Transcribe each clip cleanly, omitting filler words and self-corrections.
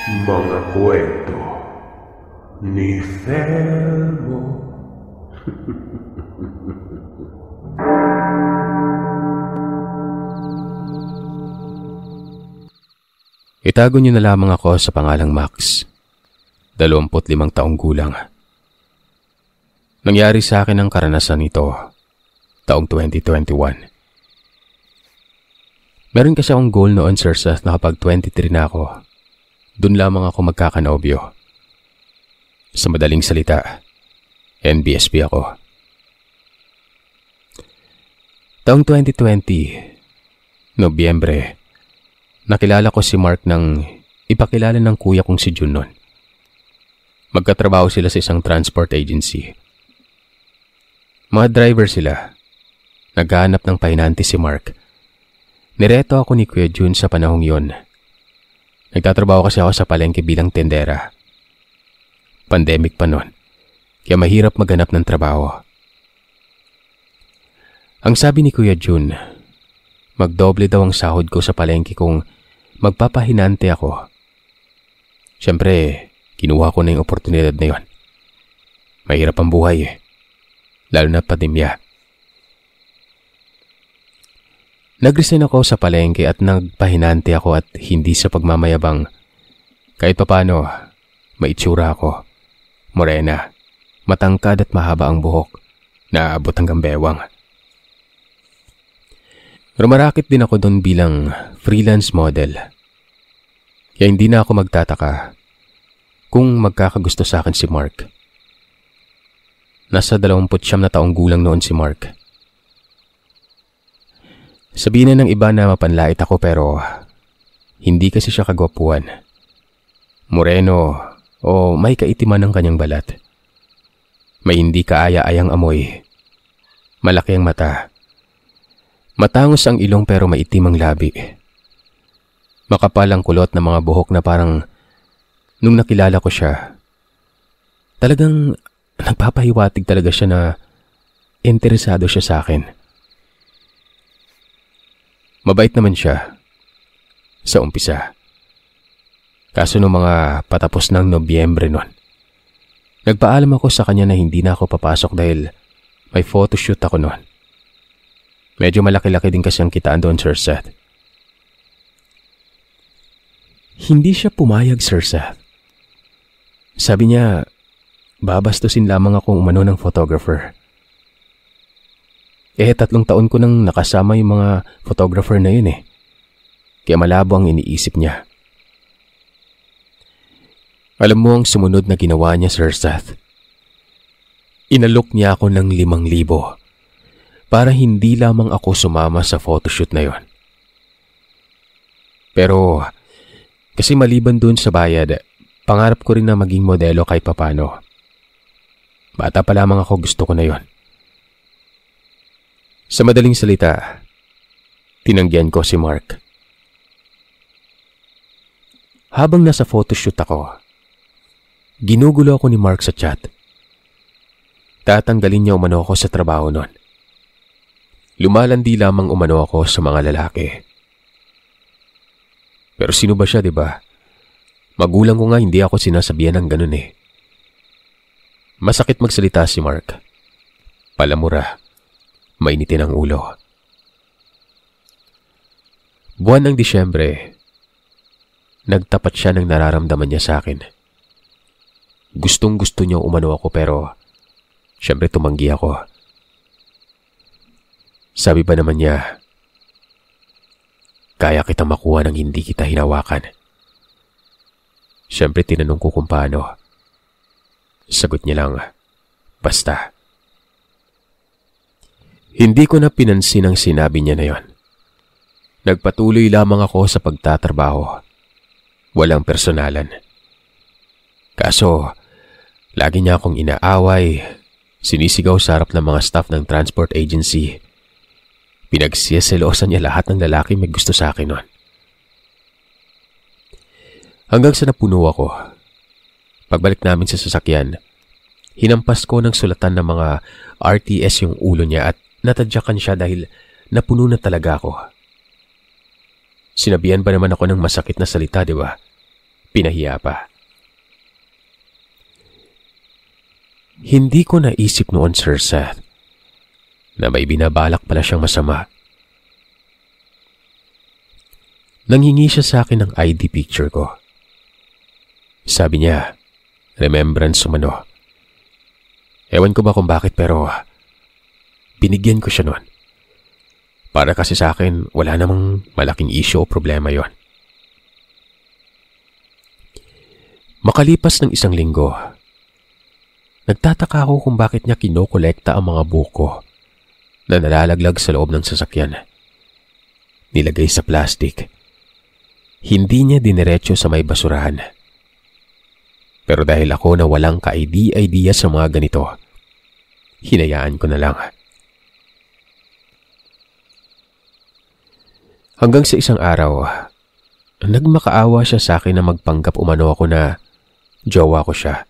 Mga kwento ni Thelmo. Itago niyo na lamang ako sa pangalang Max, 25 taong gulang. Nangyari sa akin ang karanasan ito taong 2021. Meron kasi akong goal noon, Sir Seth, na kapag 23 na ako, dun lamang ako magkakanobyo. Sa madaling salita, NBSP ako. Taong 2020, Nobyembre, nakilala ko si Mark nang ipakilala ng kuya kong si Jun noon. Magkatrabaho sila sa isang transport agency. Mga driver sila. Naghahanap ng pahinante si Mark. Nireto ako ni Kuya Jun sa panahong yon. Nagtatrabaho kasi ako sa palengke bilang tendera. Pandemic pa noon, kaya mahirap maghanap ng trabaho. Ang sabi ni Kuya Jun, magdoble daw ang sahod ko sa palengke kung magpapahinante ako. Siyempre, kinuha ko na yung oportunidad na yon. Mahirap ang buhay lalo na pandemya. Nag-resign ako sa palengke at nagpahinante ako at hindi sa pagmamayabang. Kahit papano, maitsura ako. Morena, matangkad at mahaba ang buhok, naabot hanggang bewang. Rumarakit din ako doon bilang freelance model. Kaya hindi na ako magtataka kung magkakagusto sa akin si Mark. Nasa 29 na taong gulang noon si Mark. Sabihin na ng iba na mapanlait ako pero hindi kasi siya kagwapuan. Moreno o may kaitiman ng kanyang balat. May hindi kaaya-ayang amoy. Malaki ang mata. Matangos ang ilong pero maitim ang labi. Makapal ang kulot ng mga buhok na parang nung nakilala ko siya, talagang nagpapahiwatig talaga siya na interesado siya sa akin. Mabait naman siya sa umpisa. Kaso nung mga patapos ng Nobyembre noon, nagpaalam ako sa kanya na hindi na ako papasok dahil may photoshoot ako noon. Medyo malaki-laki din kasi ang kitaan doon, Sir Seth. Hindi siya pumayag, Sir Seth. Sabi niya, babastusin lamang akong umano ng photographer. 3 taon ko nang nakasama yung mga photographer na yun Kaya malabo ang iniisip niya. Alam mo ang sumunod na ginawa niya, Sir Seth? Inalok niya ako ng 5,000 para hindi lamang ako sumama sa photoshoot na yon. Pero kasi maliban dun sa bayad, pangarap ko rin na maging modelo kahit papano. Bata pa lamang ako, gusto ko na yon. Sa madaling salita, tinanggihan ko si Mark. Habang nasa photoshoot ako, ginugulo ako ni Mark sa chat. Tatanggalin niya umano ako sa trabaho nun. Lumalandi lamang umano ako sa mga lalaki. Pero sino ba siya, diba? Magulang ko nga hindi ako sinasabihan ng ganun Masakit magsalita si Mark. Palamura. Mainitin ang ulo. Buwan ng Disyembre, nagtapat siya ng nararamdaman niya sa akin. Gustong-gusto niya umano ako pero siyempre tumanggi ako. Sabi ba naman niya, kaya kita makuha nang hindi kita hinawakan. Siyempre tinanong ko kung paano. Sagot niya lang, basta. Hindi ko na pinansin ang sinabi niya na yon. Nagpatuloy lamang ako sa pagtatrabaho. Walang personalan. Kaso, lagi niya akong inaaway, sinisigaw sa harap ng mga staff ng transport agency. Pinagsisilosan niya lahat ng lalaki may gusto sa akin nun. Hanggang sa napuno ako. Pagbalik namin sa sasakyan, hinampas ko ng sulatan ng mga RTS yung ulo niya at natadyakan siya dahil napuno na talaga ako. Sinabihan ba naman ako ng masakit na salita, di ba? Pinahiya pa. Hindi ko naisip noon, Sir Seth, na may binabalak pala siyang masama. Nanghingi siya sa akin ng ID picture ko. Sabi niya, remembrance umano. Ewan ko ba kung bakit pero binigyan ko siya noon. Para kasi sa akin wala namang malaking issue o problema yon. Makalipas ng 1 linggo, nagtataka ako kung bakit niya kinokolekta ang mga buko na nalalaglag sa loob ng sasakyan. Nilagay sa plastic. Hindi niya diniretso sa may basurahan. Pero dahil ako na walang ka-idea sa mga ganito, hinayaan ko na lang. Hanggang sa isang araw, nagmakaawa siya sa akin na magpanggap umano ako na jowa ko siya.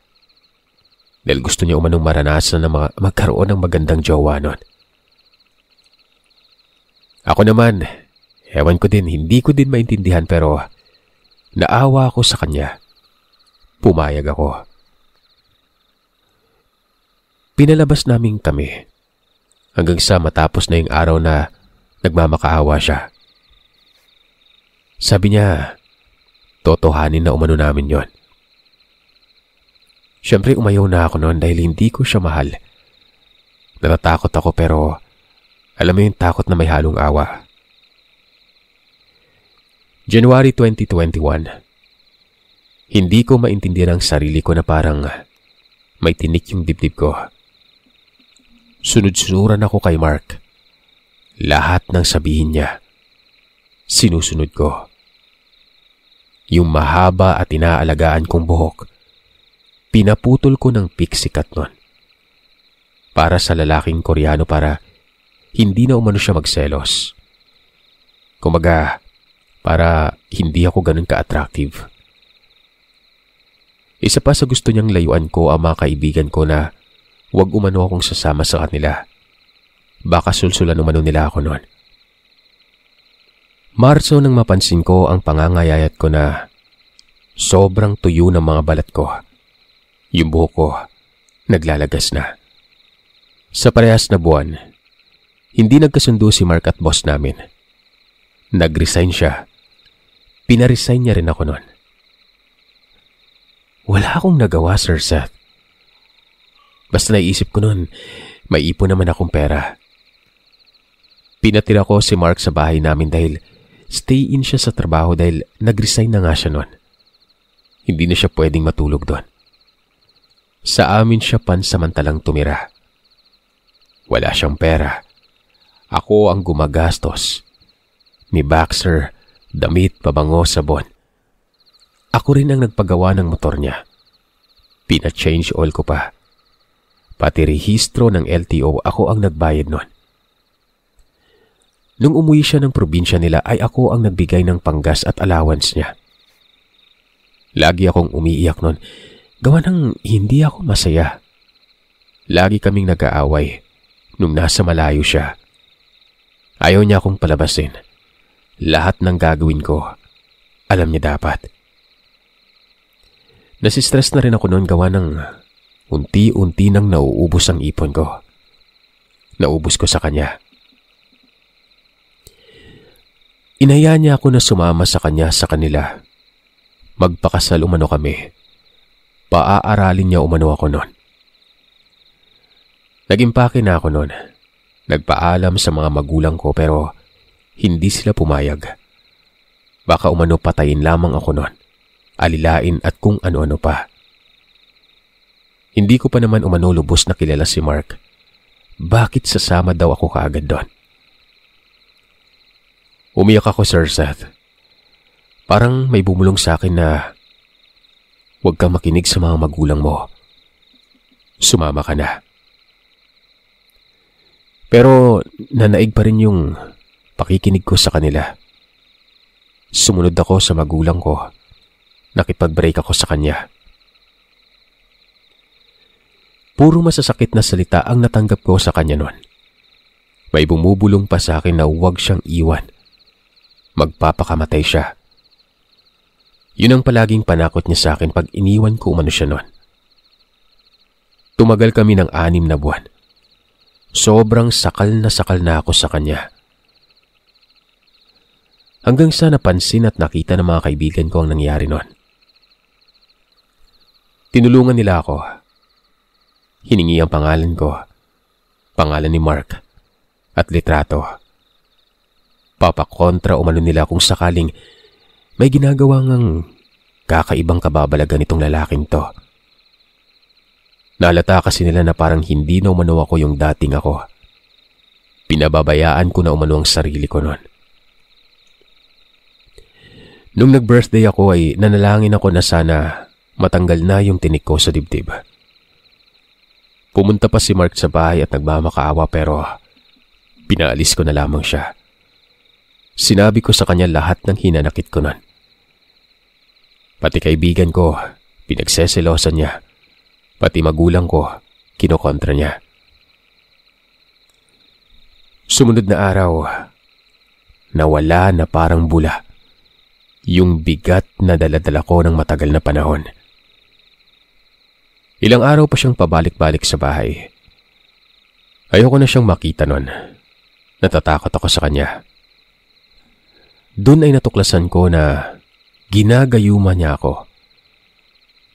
Dahil gusto niya umanong maranasan na magkaroon ng magandang jowa nun. Ako naman, ewan ko din, hindi ko din maintindihan pero naawa ako sa kanya. Pumayag ako. Pinalabas namin kami hanggang sa matapos na yung araw na nagmamakaawa siya. Sabi niya, totohanin na umano namin yon. Siyempre umayaw na ako noon dahil hindi ko siya mahal. Natatakot ako pero alam mo yung takot na may halong awa. January 2021. Hindi ko maintindihan ang sarili ko na parang may tinik yung dibdib ko. Sunod-sunuran ako kay Mark. Lahat ng sabihin niya, sinusunod ko. Yung mahaba at inaalagaan kong buhok, pinaputol ko ng pixie cut nun. Para sa lalaking Koreano para hindi na umano siya magselos. Kumaga, para hindi ako ganun ka-attractive. Isa pa sa gusto niyang layuan ko ang mga kaibigan ko na huwag umano akong sasama sa kanila. Baka sulsulan umano nila ako noon. Marso nang mapansin ko ang pangangayayat ko na sobrang tuyo ng mga balat ko. Yung buhok ko, naglalagas na. Sa parehas na buwan, hindi nagkasundo si Mark at boss namin. Nag-resign siya. Pina-resign niya rin ako noon. Wala akong nagawa, Sir Seth. Basta naisip ko noon, may ipon naman akong pera. Pinatira ko si Mark sa bahay namin dahil stay-in siya sa trabaho dahil nag-resign na nga siya noon. Hindi na siya pwedeng matulog doon. Sa amin siya pansamantalang tumira. Wala siyang pera. Ako ang gumagastos. Ni Baxter, damit, pabango, sabon. Ako rin ang nagpagawa ng motor niya. Pina-change oil ko pa. Pati rehistro ng LTO, ako ang nagbayad nun. Nung umuwi siya ng probinsya nila ay ako ang nagbigay ng panggas at allowance niya. Lagi akong umiiyak nun. Gawa ng hindi ako masaya. Lagi kaming nag-aaway nung nasa malayo siya. Ayaw niya akong palabasin. Lahat ng gagawin ko, alam niya dapat. Nasistress na rin ako noon gawa ng unti-unti nang nauubos ang ipon ko. Naubos ko sa kanya. Inaya niya ako na sumama sa kanya sa kanila. Magpakasal umano kami. Paaaralin niya umano ako noon. Nag-impake na ako noon. Nagpaalam sa mga magulang ko pero hindi sila pumayag. Baka umano patayin lamang ako noon. Alilain at kung ano-ano pa. Hindi ko pa naman umano lubos na kilala si Mark. Bakit sasama daw ako kaagad doon? Umiyak ako, Sir Seth. Parang may bumulong sa akin na huwag kang makinig sa mga magulang mo. Sumama ka na. Pero nanaig pa rin yung pakikinig ko sa kanila. Sumunod ako sa magulang ko. Nakipag-break ako sa kanya. Puro masasakit na salita ang natanggap ko sa kanya noon. May bumubulong pa sa akin na huwag siyang iwan. Magpapakamatay siya. Yun ang palaging panakot niya sa akin pag iniwan ko umano siya noon. Tumagal kami ng 6 na buwan. Sobrang sakal na ako sa kanya. Hanggang sa napansin at nakita ng mga kaibigan ko ang nangyari noon. Tinulungan nila ako. Hiningi ang pangalan ko, pangalan ni Mark, at litrato. Papakontra umano nila kung sakaling may ginagawa ngang kakaibang kababalagan itong lalaking to. Nalata kasi nila na parang hindi na umano ako yung dating ako. Pinababayaan ko na umano ang sarili ko noon. Nung nag-birthday ako ay nanalangin ako na sana matanggal na yung tinik ko sa dibdib. Pumunta pa si Mark sa bahay at nagmamakaawa pero pinaalis ko na lamang siya. Sinabi ko sa kanya lahat ng hinanakit ko noon. Pati kaibigan ko, pinagseselosan niya. Pati magulang ko, kinokontra niya. Sumunod na araw, nawala na parang bula. Yung bigat na daladala ko ng matagal na panahon. Ilang araw pa siyang pabalik-balik sa bahay. Ayoko na siyang makita noon. Natatakot ako sa kanya. Doon ay natuklasan ko na ginagayuma niya ako.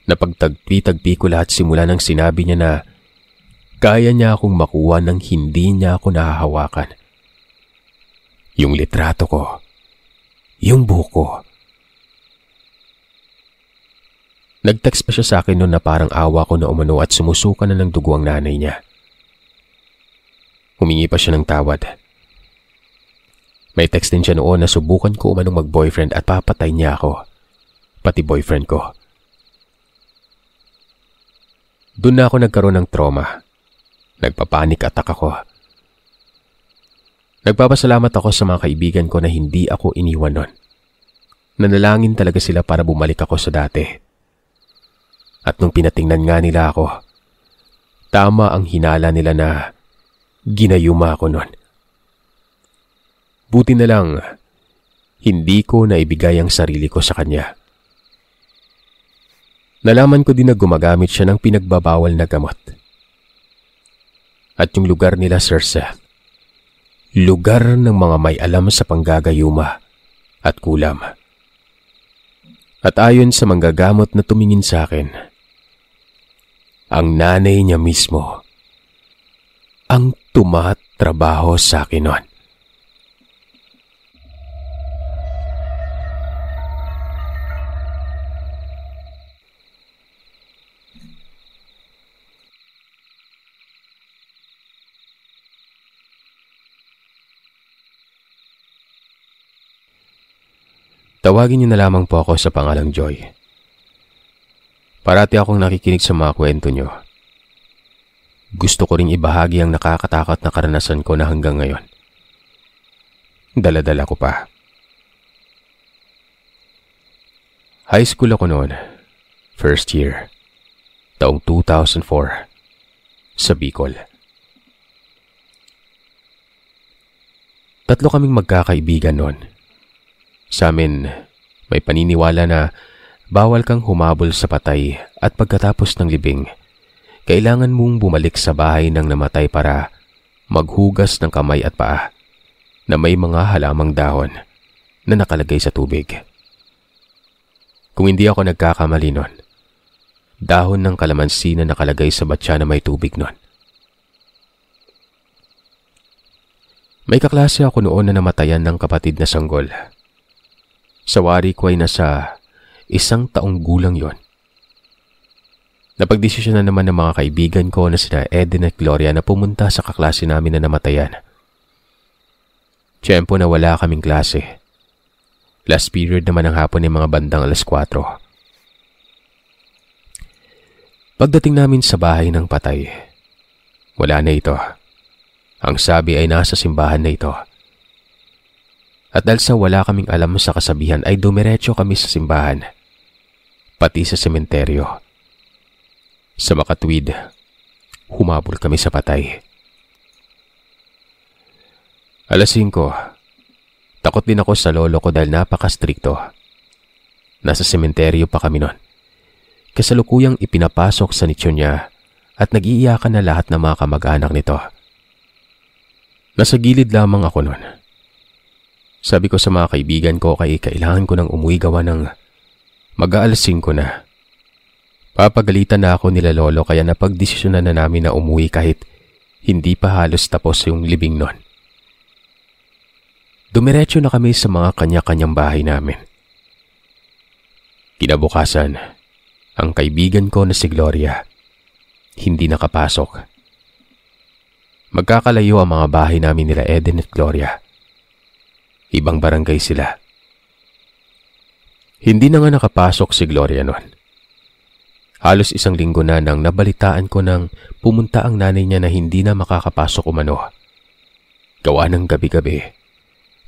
Napagtagpi-tagpi ko lahat simula nang sinabi niya na kaya niya akong makuha nang hindi niya ako nahahawakan. Yung litrato ko, yung buko. Nag-text pa siya sa akin noon na parang awa ko na umano at sumusuka na ng dugo ang nanay niya. Humingi pa siya ng tawad. May text din siya noon na subukan ko umanong mag-boyfriend at papatay niya ako, pati boyfriend ko. Doon na ako nagkaroon ng trauma. Nagpapanik attack ako. Nagpapasalamat ako sa mga kaibigan ko na hindi ako iniwan noon. Nanalangin talaga sila para bumalik ako sa dati. At nung pinatingnan nga nila ako, tama ang hinala nila na ginayuma ako noon. Buti na lang, hindi ko naibigay ang sarili ko sa kanya. Nalaman ko din na gumagamit siya ng pinagbabawal na gamot. At yung lugar nila, Sir Seth, lugar ng mga may alam sa panggagayuma at kulam. At ayon sa manggagamot na tumingin sa akin, ang nanay niya mismo ang tumatrabaho sa akin noon. Tawagin niyo na lamang po ako sa pangalang Joy. Parati akong nakikinig sa mga kwento niyo. Gusto ko ring ibahagi ang nakakatakot na karanasan ko na hanggang ngayon. Dala-dala ko pa. High school ako noon, first year, taong 2004, sa Bicol. 3 kaming magkakaibigan noon. Sa amin, may paniniwala na bawal kang humabol sa patay at pagkatapos ng libing, kailangan mong bumalik sa bahay ng namatay para maghugas ng kamay at paa na may mga halamang dahon na nakalagay sa tubig. Kung hindi ako nagkakamali nun, dahon ng kalamansi na nakalagay sa batya na may tubig nun. May kaklase ako noon na namatayan ng kapatid na sanggol. Sa wari ko ay nasa 1 taong gulang yon. Napagdesisyon na naman ng mga kaibigan ko na sina Eden at Gloria na pumunta sa kaklase namin na namatayan. Tiyempo na wala kaming klase. Last period naman ng hapon ay mga bandang 4:00. Pagdating namin sa bahay ng patay, wala na ito. Ang sabi ay nasa simbahan na ito. At dahil sa wala kaming alam sa kasabihan ay dumiretso kami sa simbahan, pati sa sementeryo. Sa makatwid, humabol kami sa patay. 5:00, takot din ako sa lolo ko dahil napaka-strikto. Nasa sementeryo pa kami noon. Kasalukuyang ipinapasok sa nitsyon niya at nag-iiyakan na lahat ng mga kamag-anak nito. Nasa gilid lamang ako noon. Sabi ko sa mga kaibigan ko kailangan ko nang umuwi gawa ng mag-aalas 5 na. Papagalitan na ako nila lolo kaya napagdesisyonan na namin na umuwi kahit hindi pa halos tapos yung libing noon. Dumiretso na kami sa mga kanya-kanyang bahay namin. Kinabukasan, ang kaibigan ko na si Gloria hindi nakapasok. Magkakalayo ang mga bahay namin nila Eden at Gloria. Ibang barangay sila. Hindi na nga nakapasok si Gloria noon. Halos 1 linggo na nang nabalitaan ko nang pumunta ang nanay niya na hindi na makakapasok umano. Gawa ng gabi-gabi,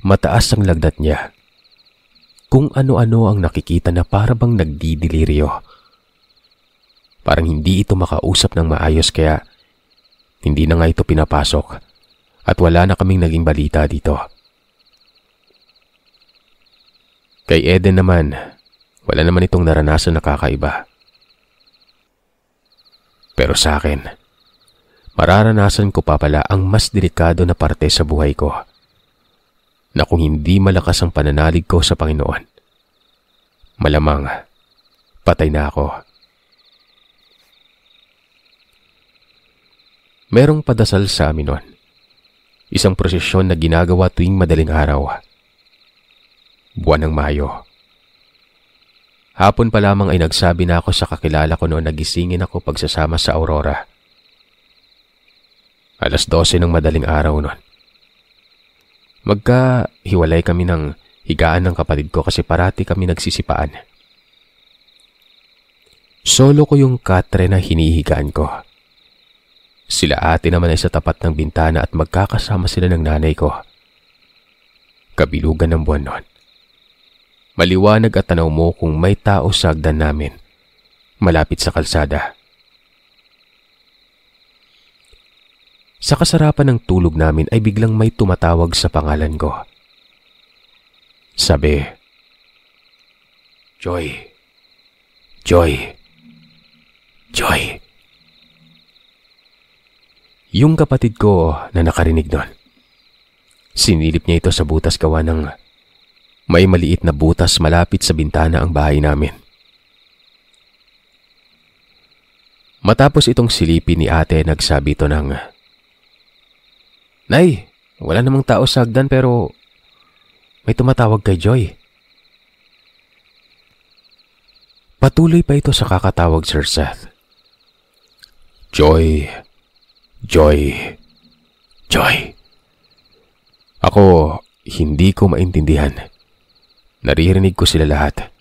mataas ang lagnat niya. Kung ano-ano ang nakikita na para bang nagdidiliryo. Parang hindi ito makausap ng maayos kaya hindi na nga ito pinapasok at wala na kaming naging balita dito. Kay Eden naman, wala naman itong naranasan na kakaiba. Pero sa akin, mararanasan ko pa pala ang mas delikado na parte sa buhay ko. Na kung hindi malakas ang pananalig ko sa Panginoon, malamang patay na ako. Merong padasal sa amin noon. Isang prosesyon na ginagawa tuwing madaling araw. Buwan ng Mayo. Hapon pa lamang ay nagsabi na ako sa kakilala ko noon na gisingin ako pagsasama sa Aurora. 12:00 ng madaling araw noon. Magkahiwalay kami ng higaan ng kapatid ko kasi parati kami nagsisipaan. Solo ko yung katre na hinihigaan ko. Sila ate naman ay sa tapat ng bintana at magkakasama sila ng nanay ko. Kabilugan ng buwan noon. Maliwanag at tanaw mo kung may tao sa hagdan namin, malapit sa kalsada. Sa kasarapan ng tulog namin ay biglang may tumatawag sa pangalan ko. Sabi, "Joy, Joy, Joy." Yung kapatid ko na nakarinig nun, sinilip niya ito sa butas gawa ng may maliit na butas malapit sa bintana ang bahay namin. Matapos itong silipin ni ate, nagsabi ito ng, "Nay, wala namang tao sa hagdan pero may tumatawag kay Joy." Patuloy pa ito sa kakatawag, Sir Seth. "Joy, Joy, Joy." Ako, hindi ko maintindihan. Naririnig ko sila lahat.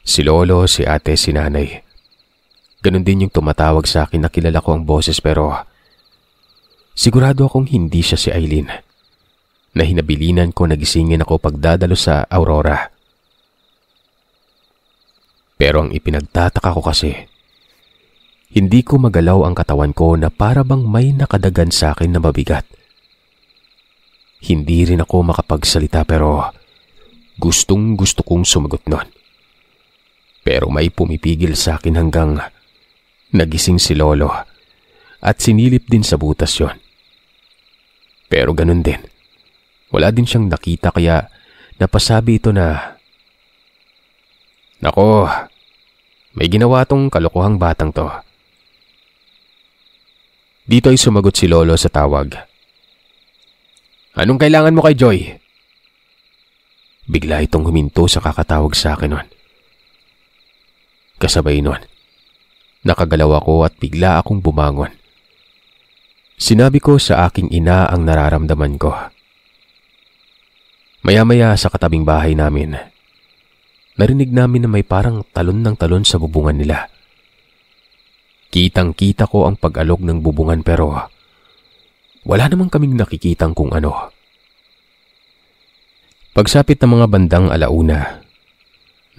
Si lolo, si ate, si nanay. Ganon din yung tumatawag sa akin na kilala ko ang boses pero sigurado akong hindi siya si Eileen. Na hinabilinan ko nagisingin ako pagdadalo sa Aurora. Pero ang ipinagtataka ko kasi, hindi ko magalaw ang katawan ko na para bang may nakadagan sa akin na mabigat. Hindi rin ako makapagsalita pero gustong gusto kong sumagot nun. Pero may pumipigil sa akin hanggang nagising si lolo at sinilip din sa butas yon. Pero ganun din. Wala din siyang nakita kaya napasabi ito na, "Nako, may ginawa tong kalokohang batang to." Dito ay sumagot si lolo sa tawag. "Anong kailangan mo kay Joy?" Bigla itong huminto sa kakatawag sa akin nun. Kasabay nun, nakagalaw ako at bigla akong bumangon. Sinabi ko sa aking ina ang nararamdaman ko. Maya-maya sa katabing bahay namin, narinig namin na may parang talon ng talon sa bubungan nila. Kitang-kita ko ang pag-alog ng bubungan pero wala namang kaming nakikitang kung ano. Pagsapit ng mga bandang 1:00,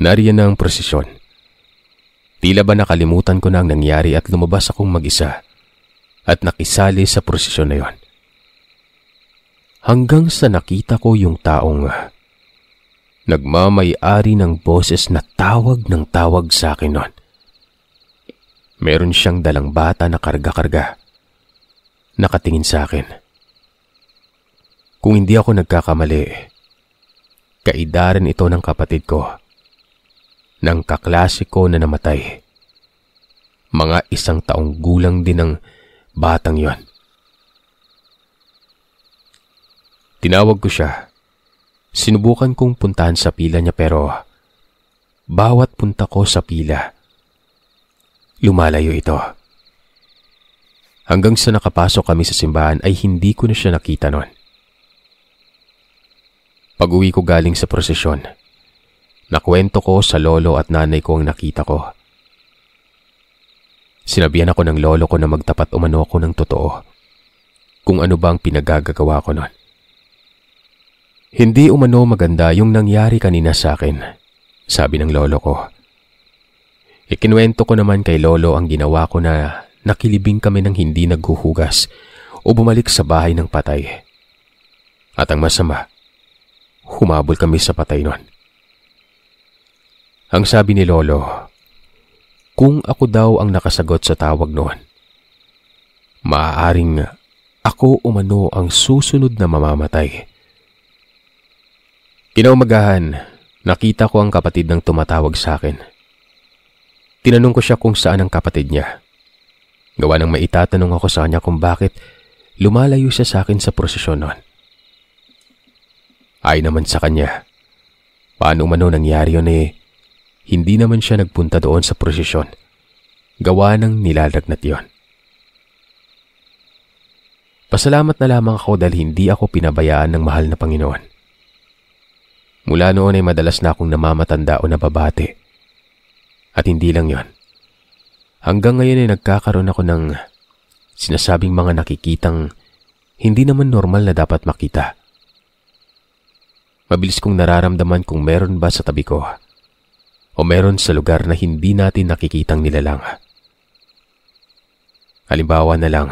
nariyan na ang prosesyon. Tila ba nakalimutan ko na ang nangyari at lumabas akong mag-isa at nakisali sa prosesyon na yon. Hanggang sa nakita ko yung taong Nagmamay-ari ng boses na tawag ng tawag sa akin noon. Meron siyang dalang bata na karga-karga. Nakatingin sa akin. Kung hindi ako nagkakamali, kaedaran ito ng kapatid ko, ng kaklase ko na namatay. Mga 1 taong gulang din ng batang yon. Tinawag ko siya. Sinubukan kong puntahan sa pila niya pero bawat punta ko sa pila, lumalayo ito. Hanggang sa nakapasok kami sa simbahan ay hindi ko na siya nakita noon. Pag-uwi ko galing sa prosesyon, nakwento ko sa lolo at nanay ko ang nakita ko. Sinabihan ako ng lolo ko na magtapat umano ako ng totoo kung ano ba ang pinagagagawa ko noon. Hindi umano maganda yung nangyari kanina sa akin, sabi ng lolo ko. Ikinuwento ko naman kay lolo ang ginawa ko na nakilibing kami ng hindi naghuhugas o bumalik sa bahay ng patay. At ang masama, humabol kami sa patay noon. Ang sabi ni lolo, kung ako daw ang nakasagot sa tawag noon, maaaring ako umano ang susunod na mamamatay. Kinaumagahan, nakita ko ang kapatid ng tumatawag sa akin. Tinanong ko siya kung saan ang kapatid niya. Gawa ng maitatanong ako sa kanya kung bakit lumalayo siya sa akin sa prosesyon noon. Ay naman sa kanya, paano man nangyari yun hindi naman siya nagpunta doon sa prosesyon. Gawa ng nilalagnat yon. Pasalamat na lamang ako dahil hindi ako pinabayaan ng mahal na Panginoon. Mula noon ay madalas na akong namamatanda o nababate. At hindi lang yon. Hanggang ngayon ay nagkakaroon ako ng sinasabing mga nakikitang hindi naman normal na dapat makita. Mabilis kong nararamdaman kung meron ba sa tabi ko o meron sa lugar na hindi natin nakikitang nilalang. Halimbawa na lang,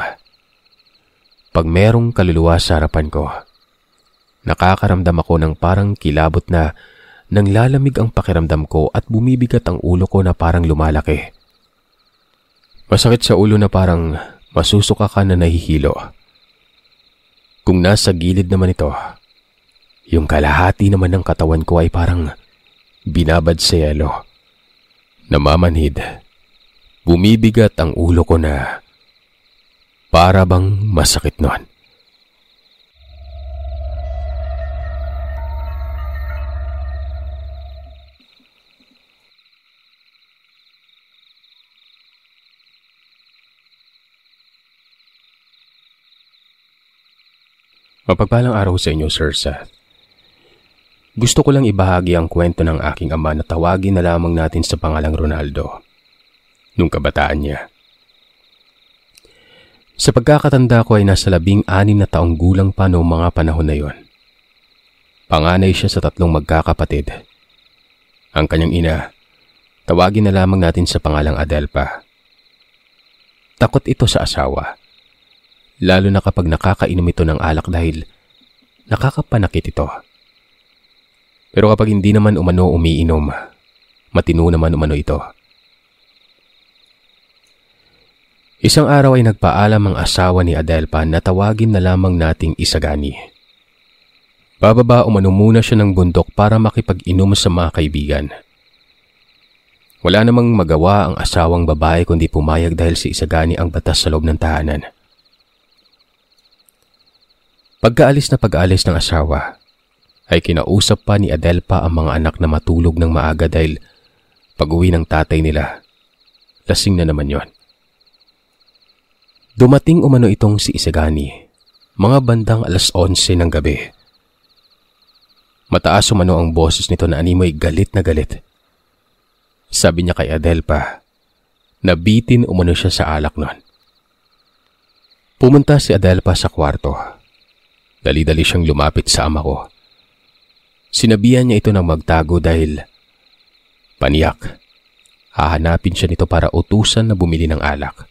pag merong kaluluwa sa harapan ko, nakakaramdam ako ng parang kilabot na nanglalamig ang pakiramdam ko at bumibigat ang ulo ko na parang lumalaki. Masakit sa ulo na parang masusuka ka na nahihilo. Kung nasa gilid naman ito, yung kalahati naman ng katawan ko ay parang binabad sa yelo. Namamanhid. Bumibigat ang ulo ko na para bang masakit noon. Mapagpalang araw sa inyo, Sir Seth. Gusto ko lang ibahagi ang kwento ng aking ama na tawagin na lamang natin sa pangalang Ronaldo, nung kabataan niya. Sa pagkakatanda ko ay nasa 16 na taong gulang pa noong mga panahon na yon. Panganay siya sa 3 magkakapatid. Ang kanyang ina, tawagin na lamang natin sa pangalang Adelpa. Takot ito sa asawa. Lalo na kapag nakakainom ito ng alak dahil nakakapanakit ito. Pero kapag hindi naman umano umiinom, matino naman umano ito. Isang araw ay nagpaalam ang asawa ni Adelpa na tawagin na lamang nating Isagani. Bababa umano muna siya ng bundok para makipag-inom sa mga kaibigan. Wala namang magawa ang asawang babae kundi pumayag dahil si Isagani ang batas sa loob ng tahanan. Pagkaalis na pag-alis ng asawa, ay kinausap pa ni Adelpa ang mga anak na matulog ng maaga dahil pag-uwi ng tatay nila, lasing na naman yon. Dumating umano itong si Isagani, mga bandang 11:00 ng gabi. Mataas umano ang boses nito na animoy galit na galit. Sabi niya kay Adelpa, nabitin umano siya sa alak nun. Pumunta si Adelpa sa kwarto. Dali-dali siyang lumapit sa ama ko. Sinabihan niya ito ng magtago dahil paniyak. Hahanapin siya nito para utusan na bumili ng alak.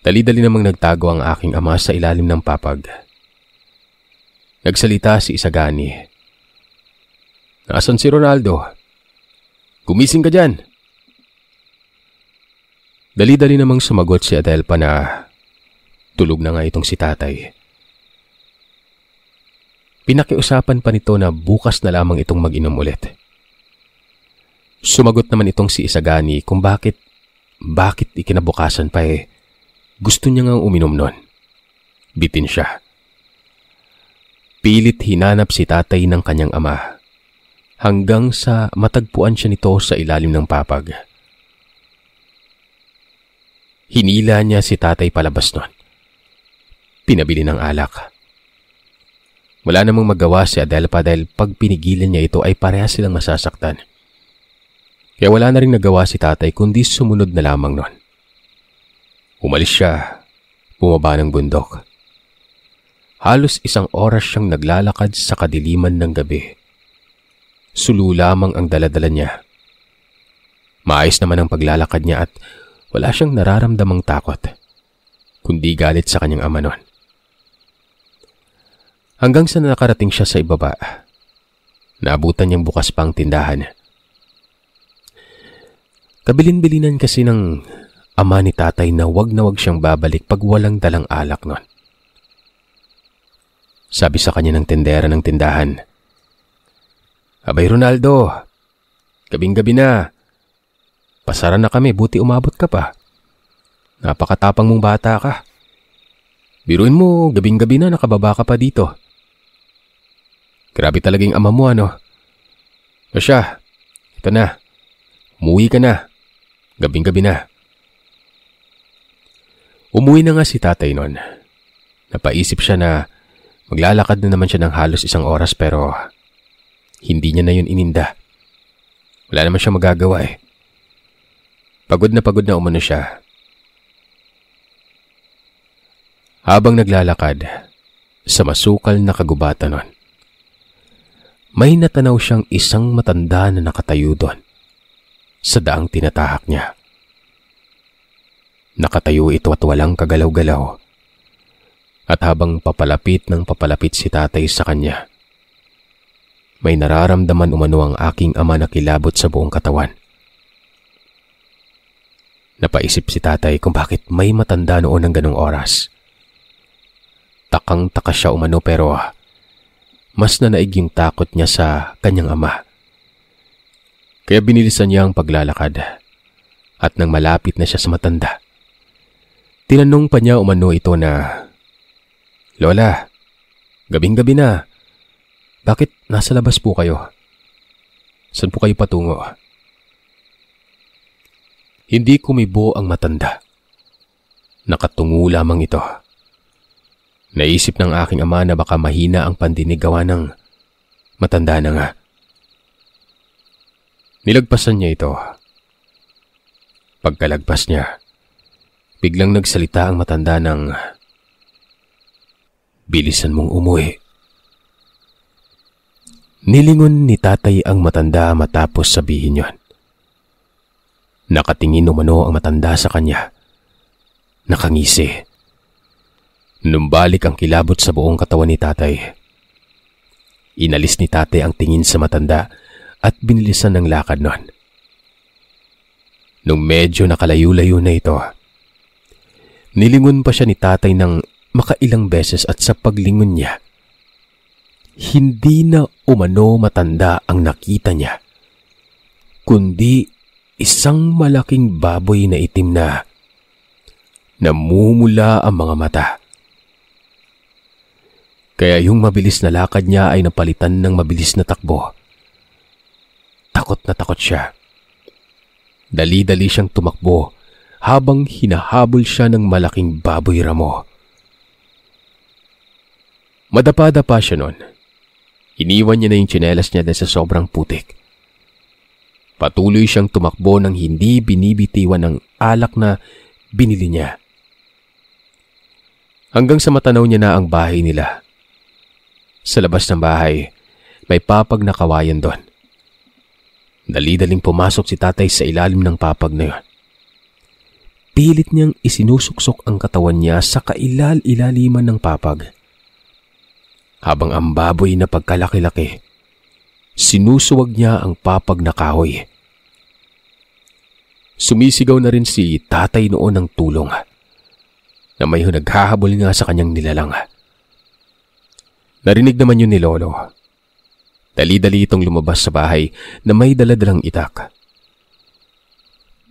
Dali-dali namang nagtago ang aking ama sa ilalim ng papag. Nagsalita si Isagani. Nasaan si Ronaldo? Gumising ka dyan! Dali-dali namang sumagot si Adelpa na tulog na nga itong si tatay. Pinakiusapan pa nito na bukas na lamang itong mag-inom ulit. Sumagot naman itong si Isagani kung bakit ikinabukasan pa gusto niya nga uminom nun. Bitin siya. Pilit hinanap si tatay ng kanyang ama hanggang sa matagpuan siya nito sa ilalim ng papag. Hinila niya si tatay palabas nun. Pinabili ng alak. Wala namang magawa si Adelpa dahil pag pinigilan niya ito ay parehas silang masasaktan. Kaya wala na rin nagawa si tatay kundi sumunod na lamang nun. Umalis siya, bumaba ng bundok. Halos 1 oras siyang naglalakad sa kadiliman ng gabi. Sulu lamang ang daladala niya. Maayos naman ang paglalakad niya at wala siyang nararamdamang takot, kundi galit sa kanyang ama nun. Hanggang sa nakarating siya sa ibaba, naabutan niyang bukas pa ang tindahan. Kabilin-bilinan kasi ng ama ni tatay na wag siyang babalik pag walang dalang alak nun. Sabi sa kanya ng tendera ng tindahan, "Abay Ronaldo, gabing-gabi na. Pasara na kami, buti umabot ka pa. Napakatapang mong bata ka. Biruin mo, gabing-gabi na nakababa ka pa dito. Grabe talagang ama mo, ano? O siya, ito na. Umuwi ka na. Gabing-gabi na." Umuwi na nga si tatay nun. Napaisip siya na maglalakad na naman siya ng halos 1 oras pero hindi niya na yun ininda. Wala naman siya magagawa Pagod na umano siya. Habang naglalakad sa masukal na kagubatan nun, may natanaw siyang isang matanda na nakatayo doon sa daang tinatahak niya. Nakatayo ito at walang kagalaw-galaw. At habang papalapit si tatay sa kanya, may nararamdaman umano ang aking ama na kilabot sa buong katawan. Napaisip si tatay kung bakit may matanda noon ng ganong oras. Takang-taka siya umano pero mas nanaig yung takot niya sa kanyang ama. Kaya binilisan niya ang paglalakad at nang malapit na siya sa matanda, tinanong pa niya umano ito na, "Lola, gabing-gabi na. Bakit nasa labas po kayo? Saan po kayo patungo?" Hindi kumibo ang matanda. Nakatungo lamang ito. Naisip ng aking ama na baka mahina ang pandinig gawa ng matanda na nga. Nilagpasan niya ito. Pagkalagpas niya, biglang nagsalita ang matanda ng, "Bilisan mong umuwi." Nilingon ni tatay ang matanda matapos sabihin yon. Nakatingin umano ang matanda sa kanya. Nakangisi. Numbalik ang kilabot sa buong katawan ni tatay. Inalis ni tatay ang tingin sa matanda at binilisan ng lakad nun. Nung medyo nakalayo-layo na ito, nilingon pa siya ni tatay ng makailang beses at sa paglingon niya, hindi na umano matanda ang nakita niya, kundi isang malaking baboy na itim na namumula ang mga mata. Kaya yung mabilis na lakad niya ay napalitan ng mabilis na takbo. Takot na takot siya. Dali-dali siyang tumakbo habang hinahabol siya ng malaking baboy ramo. Madapa-dapa siya nun. Iniwan niya na yung tsinelas niya dahil sa sobrang putik. Patuloy siyang tumakbo nang hindi binibitiwan ng alak na binili niya. Hanggang sa matanaw niya na ang bahay nila. Sa labas ng bahay, may papag na kawayan doon. Dali-daling pumasok si tatay sa ilalim ng papag na yun. Pilit niyang isinusuksok ang katawan niya sa kailal-ilaliman ng papag. Habang ang baboy na pagkalaki-laki, Sinusuwag niya ang papag na kahoy. Sumisigaw na rin si tatay noon ng tulong na may naghahabol nga sa kanyang nilalang. Narinig naman yun ni Lolo. Dali-dali itong lumabas sa bahay na may daladalang itak.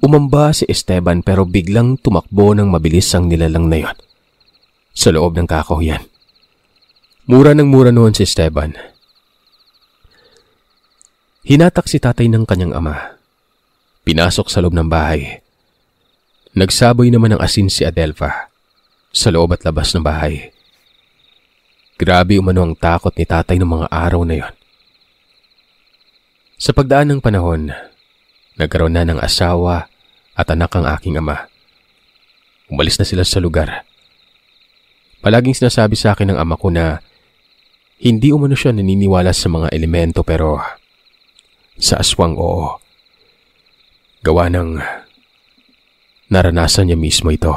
Umamba si Esteban pero biglang tumakbo ng mabilis ang nilalang na yon sa loob ng kakahuyan. Mura ng mura noon si Esteban. Hinatak si tatay ng kanyang ama. Pinasok sa loob ng bahay. Nagsaboy naman ng asin si Adelfa sa loob at labas ng bahay. Grabe umano ang takot ni tatay ng mga araw na yon. Sa pagdaan ng panahon, nagkaroon na ng asawa at anak ang aking ama. Umalis na sila sa lugar. Palaging sinasabi sa akin ng ama ko na hindi umano siya naniniwala sa mga elemento pero sa aswang oo. Gawa ng naranasan niya mismo ito.